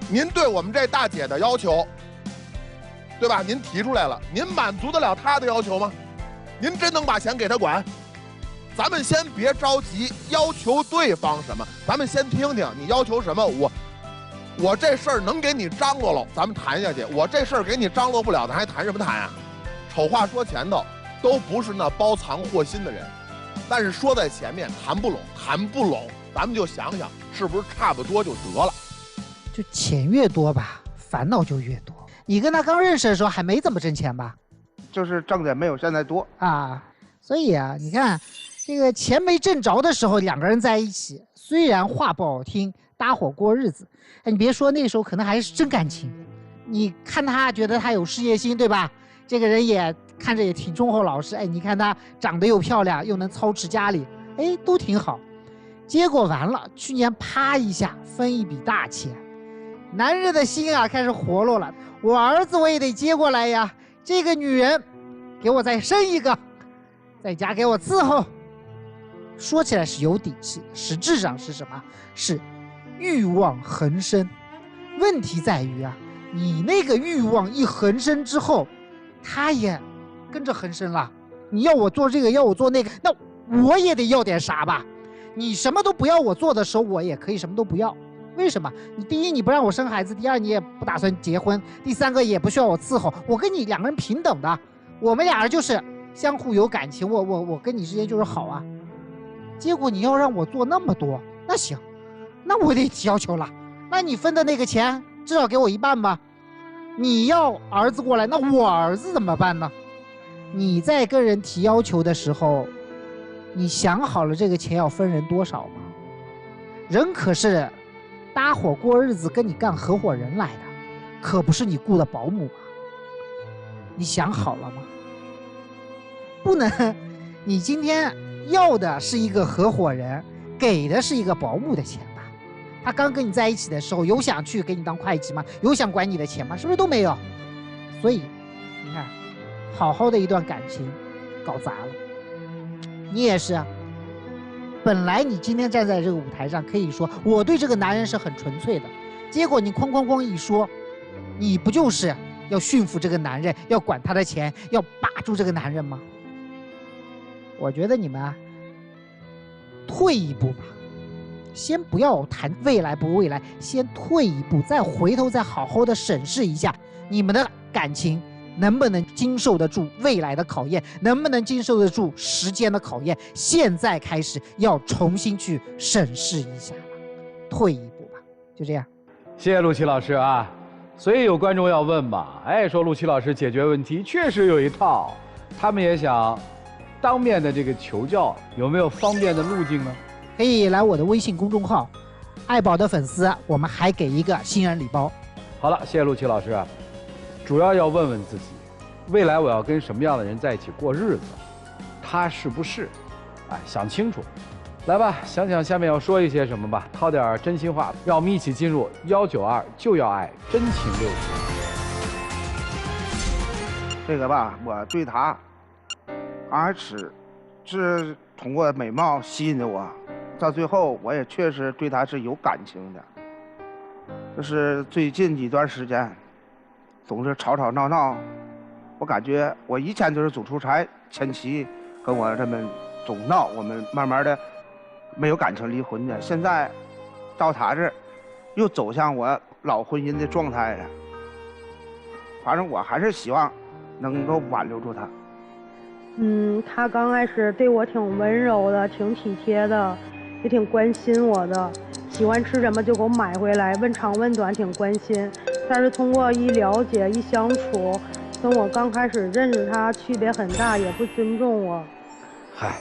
您对我们这大姐的要求，对吧？您提出来了，您满足得了他的要求吗？您真能把钱给他管？咱们先别着急要求对方什么，咱们先听听你要求什么。我这事儿能给你张罗了，咱们谈下去。我这事儿给你张罗不了，咱还谈什么谈啊？丑话说前头，都不是那包藏祸心的人。但是说在前面，谈不拢，咱们就想想是不是差不多就得了。就钱越多吧，烦恼就越多。你跟他刚认识的时候还没怎么挣钱吧？就是挣的没有现在多啊。所以啊，你看这个钱没挣着的时候，两个人在一起，虽然话不好听，搭伙过日子，哎，你别说那时候可能还是真感情。你看他觉得他有事业心，对吧？这个人也看着也挺忠厚老实，哎，你看他长得又漂亮，又能操持家里，哎，都挺好。结果完了，去年啪一下分一笔大钱，男人的心啊开始活络了。我儿子我也得接过来呀，这个女人给我再生一个，在家给我伺候。说起来是有底气，实质上是什么？是欲望横生。问题在于啊，你那个欲望一横生之后，他也跟着横生了。你要我做这个，要我做那个，那我也得要点啥吧？你什么都不要我做的时候，我也可以什么都不要。为什么？你第一你不让我生孩子，第二你也不打算结婚，第三个也不需要我伺候，我跟你两个人平等的，我们俩人就是相互有感情，我跟你之间就是好啊。结果你要让我做那么多，那行，那我得提要求了。那你分的那个钱至少给我一半吧。你要儿子过来，那我儿子怎么办呢？你在跟人提要求的时候，你想好了这个钱要分人多少吗？人可是搭伙过日子跟你干合伙人来的，可不是你雇的保姆啊。你想好了吗？不能，你今天要的是一个合伙人，给的是一个保姆的钱吧？他刚跟你在一起的时候，有想去给你当会计吗？有想管你的钱吗？是不是都没有？所以，你看，好好的一段感情，搞砸了。你也是啊。本来你今天站在这个舞台上，可以说我对这个男人是很纯粹的，结果你哐哐哐一说，你不就是要驯服这个男人，要管他的钱，要把住这个男人吗？我觉得你们啊，退一步吧，先不要谈未来不未来，先退一步，再回头再好好的审视一下你们的感情能不能经受得住未来的考验，能不能经受得住时间的考验。现在开始要重新去审视一下了，退一步吧，就这样。谢谢陆琪老师啊。所以有观众要问嘛，说陆琪老师解决问题确实有一套，他们也想当面的这个求教，有没有方便的路径呢？可以来我的微信公众号，爱宝的粉丝，我们还给一个新人礼包。好了，谢谢陆琪老师啊。主要要问问自己，未来我要跟什么样的人在一起过日子，他是不是？想清楚。来吧，想想下面要说一些什么吧，掏点真心话，让我们一起进入192就要爱真情六十。这个吧，我对他刚开始是通过美貌吸引的我，到最后我也确实对他是有感情的。就是最近一段时间，总是吵吵闹闹，我感觉我以前就是总出差，前妻跟我这么总闹，我们慢慢的没有感情离婚的。现在到他这儿，又走向我老婚姻的状态了。反正我还是希望能够挽留住他。他刚开始对我挺温柔的，挺体贴的，也挺关心我的，喜欢吃什么就给我买回来，问长问短，挺关心。但是通过一了解一相处，跟我刚开始认识他区别很大，也不尊重我。嗨，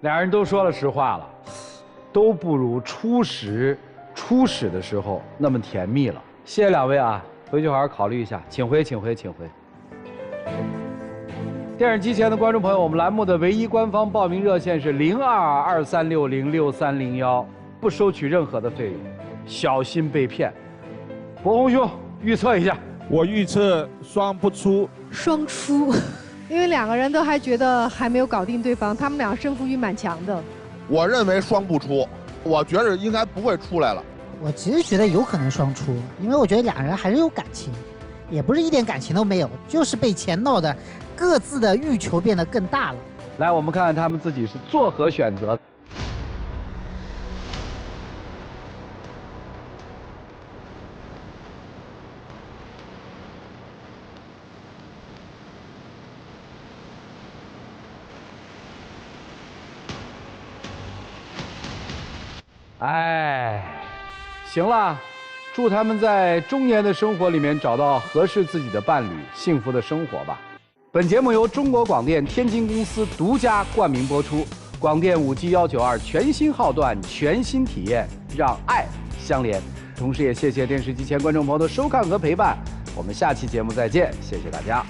俩人都说了实话了，都不如初始的时候那么甜蜜了。谢谢两位啊，回去好好考虑一下，请回。电视机前的观众朋友，我们栏目的唯一官方报名热线是0223606301，不收取任何的费用，小心被骗。博宏兄预测一下，我预测双不出。双出，因为两个人都还觉得还没有搞定对方，他们俩胜负欲蛮强的。我认为双不出，我觉得应该不会出来了。我其实觉得有可能双出，因为我觉得俩人还是有感情，也不是一点感情都没有，就是被钱闹的，各自的欲求变得更大了。来，我们看看他们自己是作何选择。行了，祝他们在中年的生活里面找到合适自己的伴侣，幸福的生活吧。本节目由中国广电天津公司独家冠名播出，广电5G 192全新号段，全新体验，让爱相连。同时也谢谢电视机前观众朋友的收看和陪伴，我们下期节目再见，谢谢大家。